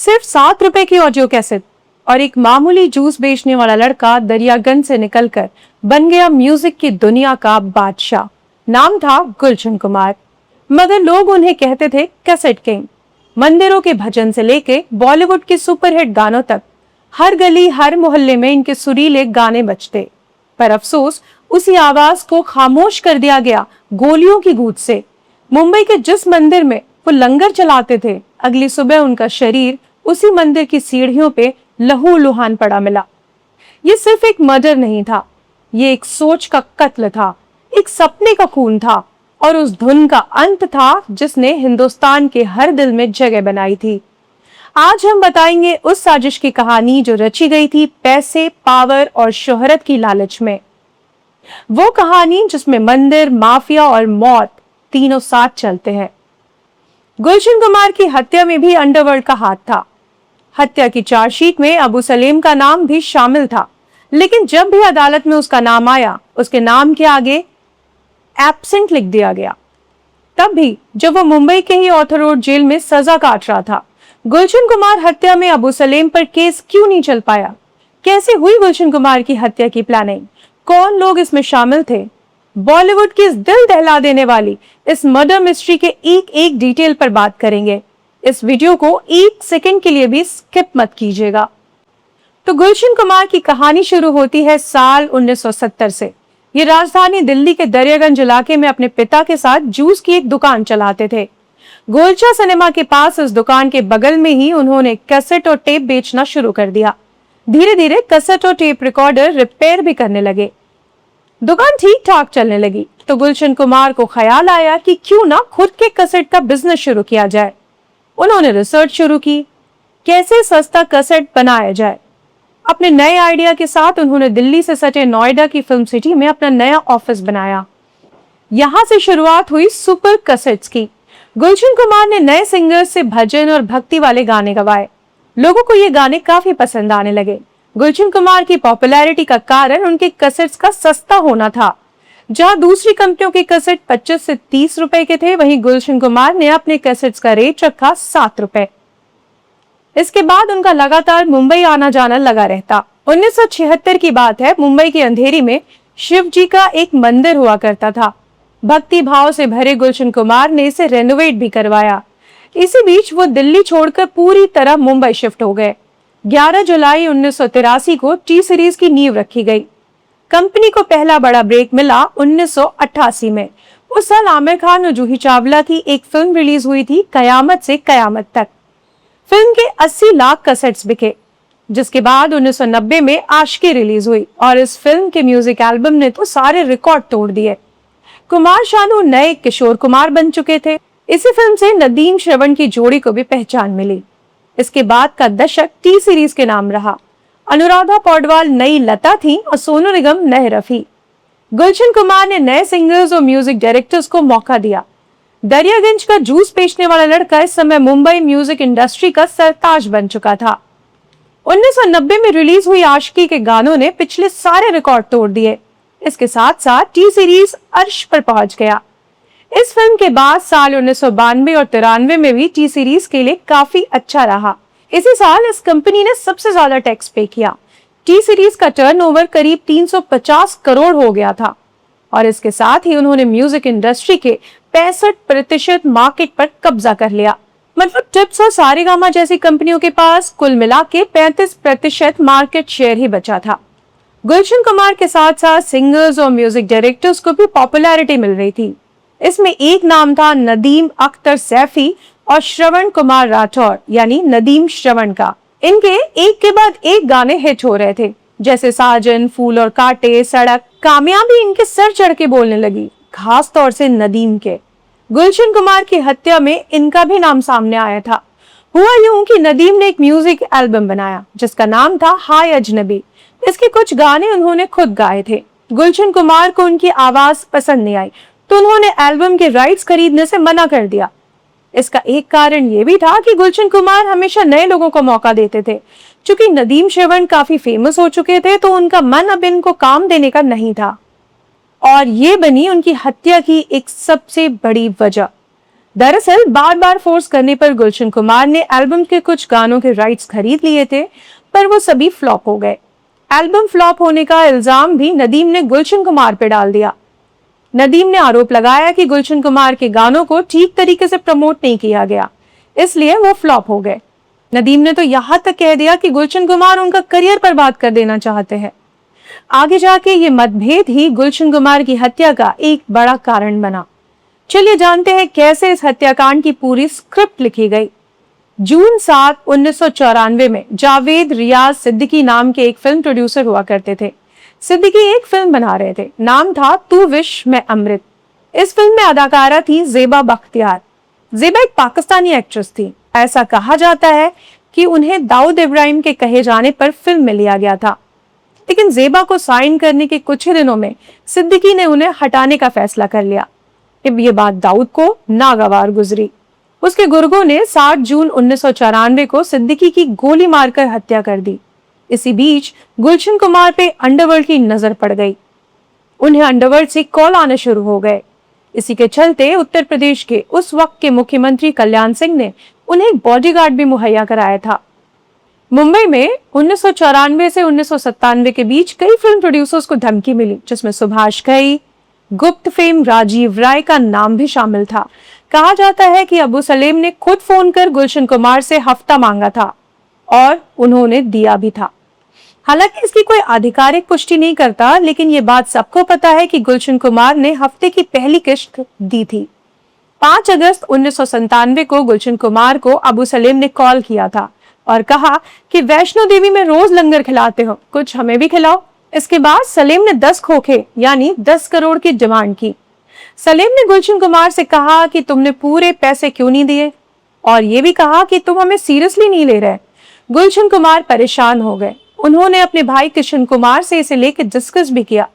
सिर्फ 7 रुपए की ऑडियो कैसेट और एक मामूली जूस बेचने वाला लड़का दरियागंज से निकलकर बन गया म्यूजिक की दुनिया का बादशाह। नाम था गुलशन कुमार, मगर लोग उन्हें कहते थे कैसेट किंग। मंदिरों के भजन से लेके बॉलीवुड के सुपरहिट गानों तक हर गली हर मोहल्ले में इनके सुरीले गाने बजते। पर अफसोस, उसी आवाज को खामोश कर दिया गया गोलियों की गूंज से। मुंबई के जिस मंदिर में वो लंगर चलाते थे, अगली सुबह उनका शरीर उसी मंदिर की सीढ़ियों पे लहूलुहान पड़ा मिला। ये सिर्फ एक मर्डर नहीं था, ये एक सोच का कत्ल था, एक सपने का खून था और उस धुन का अंत था जिसने हिंदुस्तान के हर दिल में जगह बनाई थी। आज हम बताएंगे उस साजिश की कहानी जो रची गई थी पैसे, पावर और शोहरत की लालच में। वो कहानी जिसमें मंदिर, माफिया और मौत तीनों साथ चलते हैं। गुलशन कुमार की हत्या में भी अंडरवर्ल्ड का हाथ था। हत्या की चार्जशीट में अबू सलेम का नाम भी शामिल था, लेकिन जब भी अदालत में उसका नाम आया, उसके नाम के आगे एब्सेंट लिख दिया गया। तब भी जब वो मुंबई के ही ऑर्थर रोड जेल में सजा काट रहा था। गुलशन कुमार हत्या में अबू सलेम पर केस क्यों नहीं चल पाया? कैसे हुई गुलशन कुमार की हत्या की प्लानिंग? कौन लोग इसमें शामिल थे? बॉलीवुड की इस दिल दहला देने वाली इस मर्डर मिस्ट्री के एक एक डिटेल पर बात करेंगे। इस वीडियो को एक सेकंड के लिए भी स्किप मत कीजिएगा। तो गुलशन कुमार की कहानी शुरू होती है साल 1970 से। ये राजधानी दिल्ली के दरियागंज इलाके में अपने पिता के साथ जूस की एक दुकान चलाते थे। गोलचा सिनेमा के पास इस दुकान के बगल में ही उन्होंने कैसेट और टेप बेचना शुरू कर दिया। धीरे धीरे कैसेट और टेप रिकॉर्डर रिपेयर भी करने लगे। दुकान ठीक ठाक चलने लगी तो गुलशन कुमार को ख्याल आया कि क्यों ना खुद के कैसेट का बिजनेस शुरू किया जाए। उन्होंने रिसर्च शुरू की, कैसे सस्ता कैसेट बनाया जाए। अपने नए आइडिया के साथ उन्होंने दिल्ली से सटे नोएडा की फिल्म सिटी में अपना नया ऑफिस बनाया। यहां से शुरुआत हुई सुपर कैसेट्स की। गुलशन कुमार ने नए सिंगर्स से भजन और भक्ति वाले गाने गवाए। लोगों को ये गाने काफी पसंद आने लगे। गुलशन कुमार की पॉपुलैरिटी का कारण उनके कैसेट्स का सस्ता होना था। जहां दूसरी कंपनियों के कैसेट 25 से 30 रुपए के थे, वहीं गुलशन कुमार ने अपने कैसेट्स का रेट रखा 7 रुपए। इसके बाद उनका लगातार मुंबई आना जाना लगा रहता। 1976 की बात है। मुंबई के अंधेरी में शिव जी का एक मंदिर हुआ करता था। भक्ति भाव से भरे गुलशन कुमार ने इसे रेनोवेट भी करवाया। इसी बीच वो दिल्ली छोड़कर पूरी तरह मुंबई शिफ्ट हो गए। 11 जुलाई 1983 को टी सीरीज की नींव रखी गई। कंपनी को पहला बड़ा ब्रेक मिला 1988 में। उस साल आमिर खान और जूही चावला की एक फिल्म रिलीज हुई थी, कयामत से कयामत तक। फिल्म के 80 लाख कैसेट्स बिके, जिसके बाद 1990 में आशिकी रिलीज हुई और इस फिल्म के म्यूजिक एल्बम ने तो सारे रिकॉर्ड तोड़ दिए। कुमार शानू नए किशोर कुमार बन चुके थे। इसी फिल्म से नदीम श्रवण की जोड़ी को भी पहचान मिली। इसके बाद का दशक टी सीरीज के नाम रहा। अनुराधा पौडवाल नई लता थी और सोनू निगम नए रफी। गुलशन कुमार ने नए सिंगर्स और म्यूजिक डायरेक्टर्स को मौका दिया। दरियागंज का जूस बेचने वाला लड़का इस समय मुंबई म्यूजिक इंडस्ट्री का सरताज बन चुका था। 1990 में रिलीज हुई आशिकी के गानों ने पिछले सारे रिकॉर्ड तोड़ दिए। इसके साथ साथ टी सीरीज अर्श पर पहुंच गया। इस फिल्म के बाद साल 1992 और 93 में भी टी सीरीज के लिए काफी अच्छा रहा। इसी साल इस कंपनी ने सबसे ज्यादा टैक्स पे किया। टी सीरीज का टर्नओवर करीब 350 करोड़ हो गया था और इसके साथ ही उन्होंने म्यूजिक इंडस्ट्री के 65% मार्केट पर कब्जा कर लिया। मतलब टिप्स और सारेगामा जैसी कंपनियों के पास कुल मिला के 35% मार्केट शेयर ही बचा था। गुलशन कुमार के साथ साथ सिंगर्स और म्यूजिक डायरेक्टर्स को भी पॉपुलैरिटी मिल रही थी। इसमें एक नाम था नदीम अख्तर सैफी और श्रवण कुमार राठौर, यानी नदीम श्रवण का। इनके एक के बाद एक गाने हिट हो रहे थे, जैसे साजन, फूल और कांटे, सड़क। कामयाबी इनके सर चढ़ के बोलने लगी, खास तौर से नदीम के। गुलशन कुमार की हत्या में इनका भी नाम सामने आया था। हुआ यूं कि नदीम ने एक म्यूजिक एल्बम बनाया जिसका नाम था हाय अजनबी। इसके कुछ गाने उन्होंने खुद गाए थे। गुलशन कुमार को उनकी आवाज पसंद नहीं आई तो उन्होंने एल्बम के राइट्स खरीदने से मना कर दिया। इसका एक कारण ये भी था कि गुलशन कुमार हमेशा नए लोगों को मौका देते थे। चूंकि नदीम श्रवण काफी फेमस हो चुके थे तो उनका मन अब इनको काम देने का नहीं था और ये बनी उनकी हत्या की एक सबसे बड़ी वजह। दरअसल बार बार फोर्स करने पर गुलशन कुमार ने एल्बम के कुछ गानों के राइट्स खरीद लिए थे, पर वो सभी फ्लॉप हो गए। एल्बम फ्लॉप होने का इल्जाम भी नदीम ने गुलशन कुमार पर डाल दिया। नदीम ने आरोप लगाया कि गुलशन कुमार के गानों को ठीक तरीके से प्रमोट नहीं किया गया, इसलिए वो फ्लॉप हो गए। नदीम ने तो यहां तक कह दिया कि गुलशन कुमार उनका करियर बर्बाद कर देना चाहते हैं। आगे जाके ये मतभेद ही गुलशन कुमार की हत्या का एक बड़ा कारण बना। चलिए जानते हैं कैसे इस हत्याकांड की पूरी स्क्रिप्ट लिखी गई। जून 7, 1994 में जावेद रियाज सिद्दीकी नाम के एक फिल्म प्रोड्यूसर हुआ करते थे। सिद्दीकी एक फिल्म बना रहे थे, नाम था तू विश मैं अमृत। इस फिल्म में अदाकारा थी ज़ेबा बख्तियार। ज़ेबा एक पाकिस्तानी एक्ट्रेस थी। ऐसा कहा जाता है कि उन्हें दाऊद इब्राहिम के कहे जाने पर फिल्म में लिया गया था, लेकिन ज़ेबा को साइन करने के कुछ ही दिनों में सिद्दीकी ने उन्हें हटाने का फैसला कर लिया। अब ये बात दाऊद को नागवार गुजरी। उसके गुर्गों ने 7 जून 1994 को सिद्दीकी की गोली मारकर हत्या कर दी। इसी बीच गुलशन कुमार पे अंडरवर्ल्ड की नजर पड़ गई। उन्हें अंडरवर्ल्ड से कॉल आने शुरू हो गए। इसी के चलते उत्तर प्रदेश के उस वक्त के मुख्यमंत्री कल्याण सिंह ने उन्हें एक बॉडीगार्ड भी मुहैया कराया था। मुंबई में 1994 से 1997 के बीच कई फिल्म प्रोड्यूसर्स को धमकी मिली, जिसमें सुभाष घई, गुप्त फेम राजीव राय का नाम भी शामिल था। कहा जाता है कि अबू सलेम ने खुद फोन कर गुलशन कुमार से हफ्ता मांगा था और उन्होंने दिया भी था। हालांकि इसकी कोई आधिकारिक पुष्टि नहीं करता, लेकिन ये बात सबको पता है कि गुलशन कुमार ने हफ्ते की पहली किश्त दी थी। 5 अगस्त 1997 को गुलशन कुमार को अबू सलेम ने कॉल किया था और कहा कि वैष्णो देवी में रोज लंगर खिलाते हो, कुछ हमें भी खिलाओ। इसके बाद सलेम ने 10 खोखे यानी 10 करोड़ की डिमांड की। सलेम ने गुलशन कुमार से कहा कि तुमने पूरे पैसे क्यों नहीं दिए, और ये भी कहा कि तुम हमें सीरियसली नहीं ले रहे। गुलशन कुमार परेशान हो गए। उन्होंने अपने भाई किशन कुमार से इसे लेकर डिस्कस भी किया।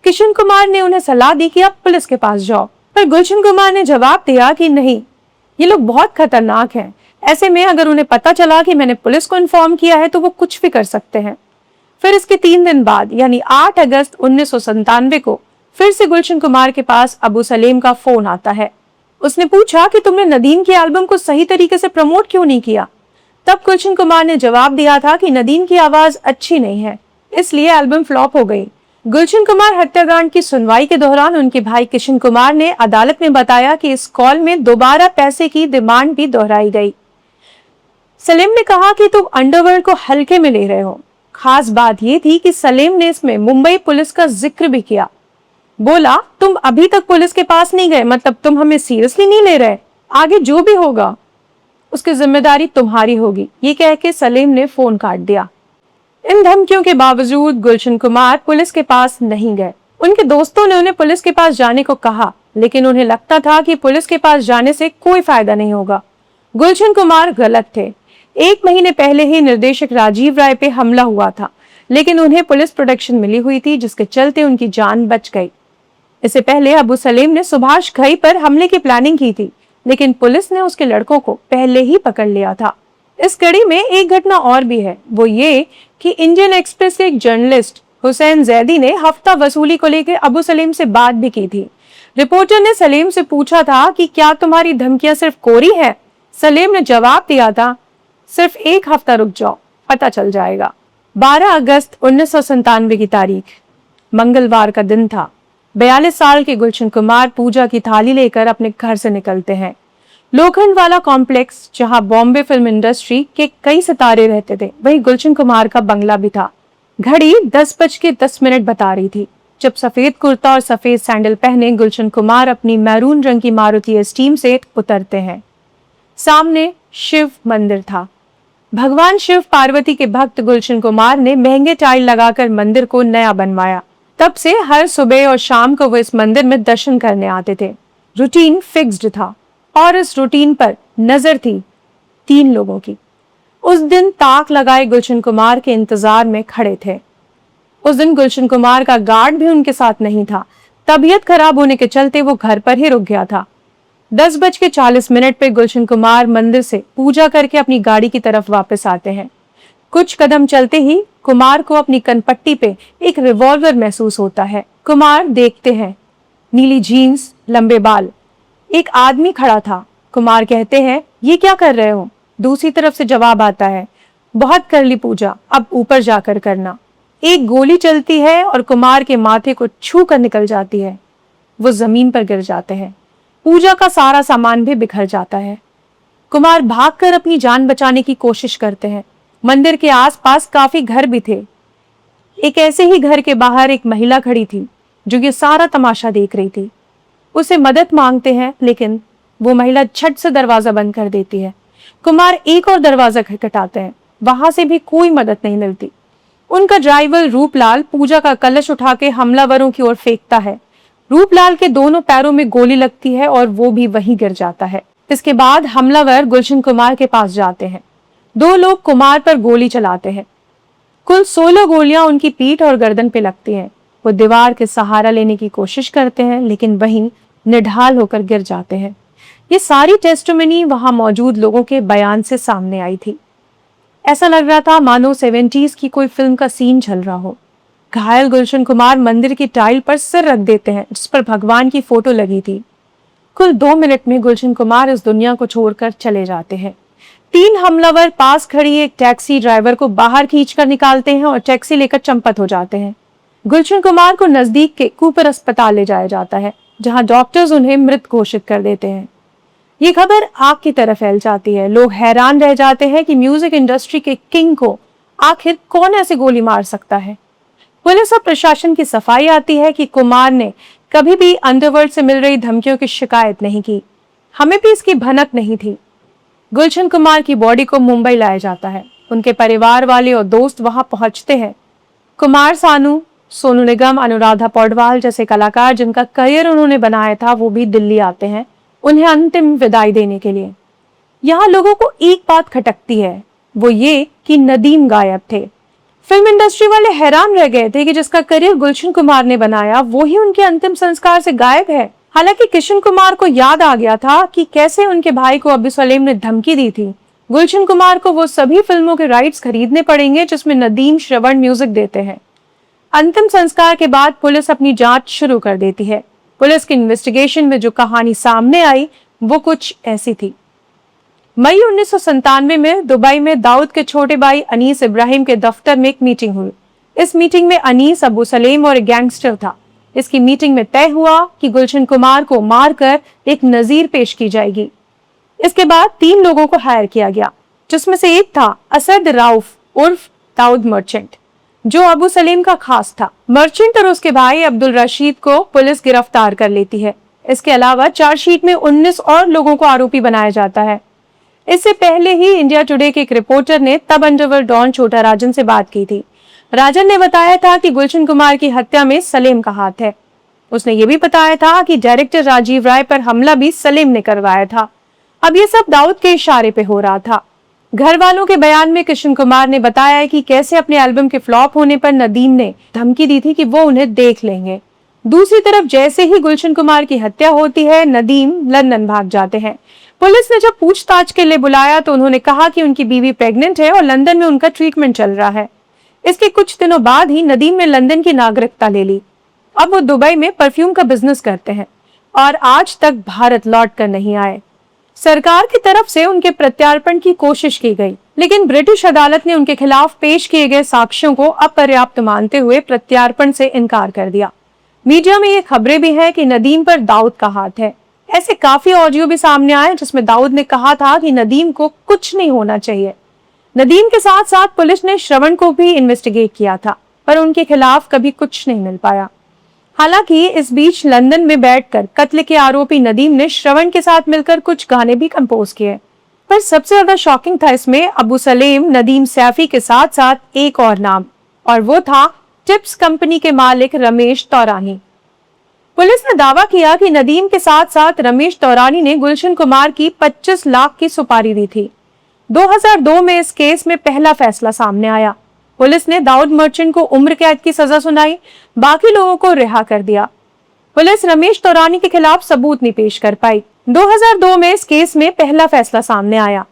किशन कुमार ने उन्हें सलाह दी कि आप पुलिस के पास जाओ, पर गुलशन कुमार ने जवाब दिया कि नहीं, ये लोग बहुत खतरनाक हैं। ऐसे में अगर उन्हें पता चला कि मैंने पुलिस को इन्फॉर्म किया है तो वो कुछ भी कर सकते हैं। फिर इसके 3 दिन बाद यानी 8 अगस्त 1997 को फिर से गुलशन कुमार के पास अबू सलेम का फोन आता है। उसने पूछा कि तुमने नदीम की एल्बम को सही तरीके से प्रमोट क्यों नहीं किया। तब गुलशन कुमार ने जवाब दिया था कि नदीम की आवाज अच्छी नहीं है, इसलिए एल्बम फ्लॉप हो गई। गुलशन कुमार हत्याकांड की सुनवाई के दौरान उनके भाई किशन कुमार ने अदालत में बताया कि इस कॉल में दोबारा पैसे की डिमांड भी दोहराई गई। सलेम ने कहा कि तुम अंडरवर्ल्ड को हल्के में ले रहे हो। खास बात यह थी कि सलेम ने इसमें मुंबई पुलिस का जिक्र भी किया। बोला, तुम अभी तक पुलिस के पास नहीं गए, मतलब तुम हमें सीरियसली नहीं ले रहे। आगे जो भी होगा उसकी जिम्मेदारी तुम्हारी होगी। ये कह के सलेम ने फोन काट दिया। इन धमकियों के बावजूद गुलशन कुमार पुलिस के पास नहीं गए। उनके दोस्तों ने उन्हें पुलिस के पास जाने को कहा, लेकिन उन्हें लगता था कि पुलिस के पास जाने से कोई फायदा नहीं होगा। गुलशन कुमार गलत थे। 1 महीने पहले ही निर्देशक राजीव राय पे हमला हुआ था, लेकिन उन्हें पुलिस प्रोटेक्शन मिली हुई थी, जिसके चलते उनकी जान बच गई। इससे पहले अबू सलेम ने सुभाष घई पर हमले की प्लानिंग की थी, लेकिन पुलिस ने उसके लड़कों को पहले ही पकड़ लिया था। इस कड़ी में एक घटना और भी है, वो ये कि इंडियन एक्सप्रेस के एक जर्नलिस्ट हुसैन जैदी ने हफ्ता वसूली को लेकर अबू सलेम से बात भी की थी। रिपोर्टर ने सलेम से पूछा था कि क्या तुम्हारी धमकियां सिर्फ कोरी है। सलेम ने जवाब दिया था, सिर्फ 1 हफ्ता रुक जाओ, पता चल जाएगा। 12 अगस्त 1997 की तारीख मंगलवार का दिन था। 42 साल के गुलशन कुमार पूजा की थाली लेकर अपने घर से निकलते हैं। लोखंड वाला कॉम्प्लेक्स, जहां बॉम्बे फिल्म इंडस्ट्री के कई सितारे रहते थे, वहीं गुलशन कुमार का बंगला भी था। घड़ी 10:10 बता रही थी जब सफेद कुर्ता और सफेद सैंडल पहने गुलशन कुमार अपनी मैरून रंग की मारुति एस्टीम से उतरते हैं। सामने शिव मंदिर था। भगवान शिव पार्वती के भक्त गुलशन कुमार ने महंगे टाइल लगाकर मंदिर को नया बनवाया। तब से हर सुबह और शाम को वो इस मंदिर में दर्शन करने आते थे। रूटीन फिक्स्ड था और इस रूटीन पर नजर थी 3 लोगों की। उस दिन ताक लगाए गुलशन कुमार के इंतजार में खड़े थे। उस दिन गुलशन कुमार का गार्ड भी उनके साथ नहीं था। तबीयत खराब होने के चलते वो घर पर ही रुक गया था। 10:40 पे गुलशन कुमार मंदिर से पूजा करके अपनी गाड़ी की तरफ वापस आते हैं। कुछ कदम चलते ही कुमार को अपनी कनपट्टी पे एक रिवॉल्वर महसूस होता है। कुमार देखते हैं, नीली जीन्स, लंबे बाल, एक आदमी खड़ा था। कुमार कहते हैं, ये क्या कर रहे हो? दूसरी तरफ से जवाब आता है, बहुत कर ली पूजा, अब ऊपर जाकर करना। एक गोली चलती है और कुमार के माथे को छू कर निकल जाती है। वो जमीन पर गिर जाते हैं। पूजा का सारा सामान भी बिखर जाता है। कुमार भागकर अपनी जान बचाने की कोशिश करते हैं। मंदिर के आसपास काफी घर भी थे। एक ऐसे ही घर के बाहर एक महिला खड़ी थी जो ये सारा तमाशा देख रही थी। उसे मदद मांगते हैं, लेकिन वो महिला झट से दरवाजा बंद कर देती है। कुमार एक और दरवाजा खटखटाते हैं, वहां से भी कोई मदद नहीं मिलती। उनका ड्राइवर रूपलाल पूजा का कलश उठा के हमलावरों की ओर फेंकता है। रूपलाल के दोनों पैरों में गोली लगती है और वो भी वहीं गिर जाता है। इसके बाद हमलावर गुलशन कुमार के पास जाते हैं। 2 लोग कुमार पर गोली चलाते हैं। कुल 16 गोलियां उनकी पीठ और गर्दन पे लगती हैं। वो दीवार के सहारा लेने की कोशिश करते हैं, लेकिन वहीं निढाल होकर गिर जाते हैं। ये सारी टेस्टिमनी वहां मौजूद लोगों के बयान से सामने आई थी। ऐसा लग रहा था मानो 70s की कोई फिल्म का सीन चल रहा हो। घायल गुलशन कुमार मंदिर की टाइल पर सिर रख देते हैं, जिस पर भगवान की फोटो लगी थी। कुल 2 मिनट में गुलशन कुमार इस दुनिया को छोड़कर चले जाते हैं। 3 हमलावर पास खड़ी एक टैक्सी ड्राइवर को बाहर खींचकर निकालते हैं और टैक्सी लेकर चंपत हो जाते हैं। गुलशन कुमार को नजदीक के कूपर अस्पताल ले जाया जाता है, जहां डॉक्टर्स उन्हें मृत घोषित कर देते हैं। ये खबर आग की तरह फैल जाती है। लोग हैरान रह जाते हैं कि म्यूजिक इंडस्ट्री के किंग को आखिर कौन ऐसे गोली मार सकता है। पुलिस और प्रशासन की सफाई आती है कि कुमार ने कभी भी अंडरवर्ल्ड से मिल रही धमकियों की शिकायत नहीं की। हमें भी इसकी भनक नहीं थी। गुलशन कुमार की बॉडी को मुंबई लाया जाता है। उनके परिवार वाले और दोस्त वहां पहुंचते हैं। कुमार सानू, सोनू निगम, अनुराधा पौडवाल जैसे कलाकार जिनका करियर उन्होंने बनाया था, वो भी दिल्ली आते हैं उन्हें अंतिम विदाई देने के लिए। यहाँ लोगों को एक बात खटकती है, वो ये कि नदीम गायब थे। फिल्म इंडस्ट्री वाले हैरान रह गए थे कि जिसका करियर गुलशन कुमार ने बनाया, वो ही उनके अंतिम संस्कार से गायब है। हालांकि किशन कुमार को याद आ गया था कि कैसे उनके भाई को अबू सलेम ने धमकी दी थी। गुलशन कुमार को वो सभी फिल्मों के राइट्स खरीदने पड़ेंगे जिसमें नदीम श्रवण म्यूजिक देते हैं। अंतिम संस्कार के बाद पुलिस अपनी जांच शुरू कर देती है। पुलिस की इन्वेस्टिगेशन में जो कहानी सामने आई वो कुछ ऐसी थी। मई 1997 में दुबई में दाऊद के छोटे भाई अनीस इब्राहिम के दफ्तर में एक मीटिंग हुई। इस मीटिंग में अनीस, अबू सलेम और एक गैंगस्टर था। इसकी मीटिंग में तय हुआ कि गुलशन कुमार को मारकर एक नजीर पेश की जाएगी। इसके बाद 3 लोगों को हायर किया गया, जिसमें से एक था असद राउफ उर्फ दाऊद मर्चेंट, जो अबू सलीम का खास था। मर्चेंट और उसके भाई अब्दुल रशीद को पुलिस गिरफ्तार कर लेती है। इसके अलावा चार्जशीट में 19 और लोगों को आरोपी बनाया जाता है। इससे पहले ही इंडिया टुडे के एक रिपोर्टर ने तब अंडरवर्ल्ड डॉन छोटा राजन से बात की थी। राजन ने बताया था कि गुलशन कुमार की हत्या में सलीम का हाथ है। उसने ये भी बताया था कि डायरेक्टर राजीव राय पर हमला भी सलीम ने करवाया था। अब ये सब दाऊद के इशारे पे हो रहा था। घर वालों के बयान में किशन कुमार ने बताया कि कैसे अपने एल्बम के फ्लॉप होने पर नदीम ने धमकी दी थी कि वो उन्हें देख लेंगे। दूसरी तरफ जैसे ही गुलशन कुमार की हत्या होती है, नदीम लंदन भाग जाते हैं। पुलिस ने जब पूछताछ के लिए बुलाया तो उन्होंने कहा कि उनकी बीवी प्रेग्नेंट है और लंदन में उनका ट्रीटमेंट चल रहा है। इसके कुछ दिनों बाद ही नदीम ने लंदन की नागरिकता ले ली। अब वो दुबई में परफ्यूम का बिजनेस करते हैं और आज तक भारत लौट कर नहीं आए। सरकार की तरफ से उनके प्रत्यार्पण की कोशिश की गई, लेकिन ब्रिटिश अदालत ने उनके खिलाफ पेश किए गए साक्ष्यों को अपर्याप्त मानते हुए प्रत्यार्पण से इनकार कर दिया। मीडिया में ये खबरें भी हैं कि नदीम पर दाऊद का हाथ है। ऐसे काफी ऑडियो भी सामने आए जिसमें दाऊद ने कहा था कि नदीम को कुछ नहीं होना चाहिए। नदीम के साथ साथ पुलिस ने श्रवण को भी इन्वेस्टिगेट किया था, पर उनके खिलाफ कभी कुछ नहीं मिल पाया। हालांकि इस बीच लंदन में बैठकर कत्ल के आरोपी नदीम ने श्रवण के साथ मिलकर कुछ गाने भी कंपोज किए। पर सबसे ज्यादा शॉकिंग था इसमें अबू सलेम, नदीम सैफी के साथ साथ एक और नाम, और वो था टिप्स कंपनी के मालिक रमेश तौरानी। पुलिस ने दावा किया कि नदीम के साथ साथ रमेश तौरानी ने गुलशन कुमार की 25 लाख की सुपारी दी थी। 2002 में इस केस में पहला फैसला सामने आया। पुलिस ने दाऊद मर्चेंट को उम्र कैद की सजा सुनाई, बाकी लोगों को रिहा कर दिया। पुलिस रमेश तौरानी के खिलाफ सबूत नहीं पेश कर पाई। 2002 में इस केस में पहला फैसला सामने आया।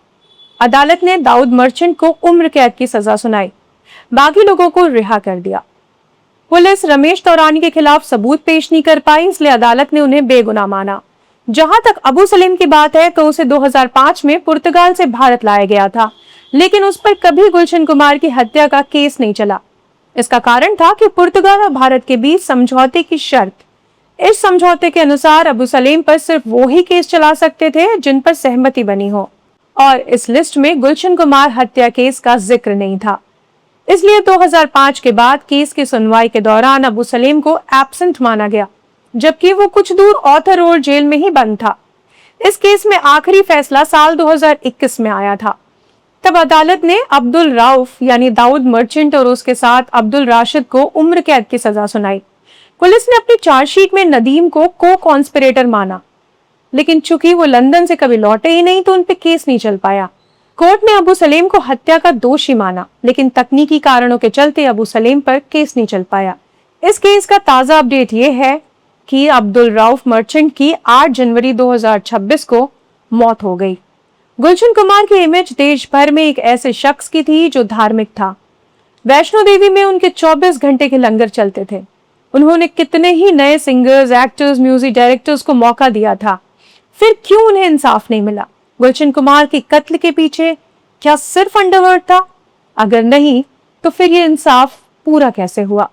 अदालत ने दाऊद मर्चेंट को उम्र कैद की सजा सुनाई, बाकी लोगों को रिहा कर दिया। पुलिस रमेश तौरानी के खिलाफ सबूत पेश नहीं कर पाई, इसलिए अदालत ने उन्हें बेगुनाह माना। जहां तक अबू सलीम की बात है तो उसे 2005 में पुर्तगाल से भारत लाया गया था, लेकिन उस पर कभी गुलशन कुमार की हत्या का केस नहीं चला। इसका कारण था कि पुर्तगाल और भारत के बीच समझौते की शर्त। इस समझौते के अनुसार अबू सलीम पर सिर्फ वो ही केस चला सकते थे जिन पर सहमति बनी हो, और इस लिस्ट में गुलशन कुमार हत्या केस का जिक्र नहीं था। इसलिए 2005 के बाद केस की सुनवाई के दौरान अबू सलीम को एब्सेंट माना गया, जबकि वो कुछ दूर ऑथर रोड जेल में ही बंद था। इस केस में आखिरी फैसला साल 2021 में आया था। तब अदालत ने अब्दुल राउफ यानी दाऊद मर्चेंट और उसके साथ अब्दुल राशिद को उम्र कैद की सजा सुनाई। पुलिस ने अपनी चार्जशीट में नदीम को कॉन्स्पिरेटर माना, लेकिन चूंकि वो लंदन से कभी लौटे ही नहीं तो उन पे केस नहीं चल पाया। कोर्ट ने अबू सलीम को हत्या का दोषी माना, लेकिन तकनीकी कारणों के चलते अबू सलीम पर केस नहीं चल पाया। इस केस का ताजा अपडेट ये है कि अब्दुल राउफ मर्चेंट की 8 जनवरी 2026 को मौत हो गई। गुलशन कुमार की इमेज देश भर में एक ऐसे शख्स की थी जो धार्मिक था। वैष्णो देवी में उनके 24 घंटे के लंगर चलते थे। उन्होंने कितने ही नए सिंगर्स, एक्टर्स, म्यूजिक डायरेक्टर्स को मौका दिया था, फिर क्यों उन्हें इंसाफ नहीं मिला? गुलशन कुमार की कत्ल के पीछे क्या सिर्फ अंडरवर्ल्ड था? अगर नहीं, तो फिर ये इंसाफ पूरा कैसे हुआ?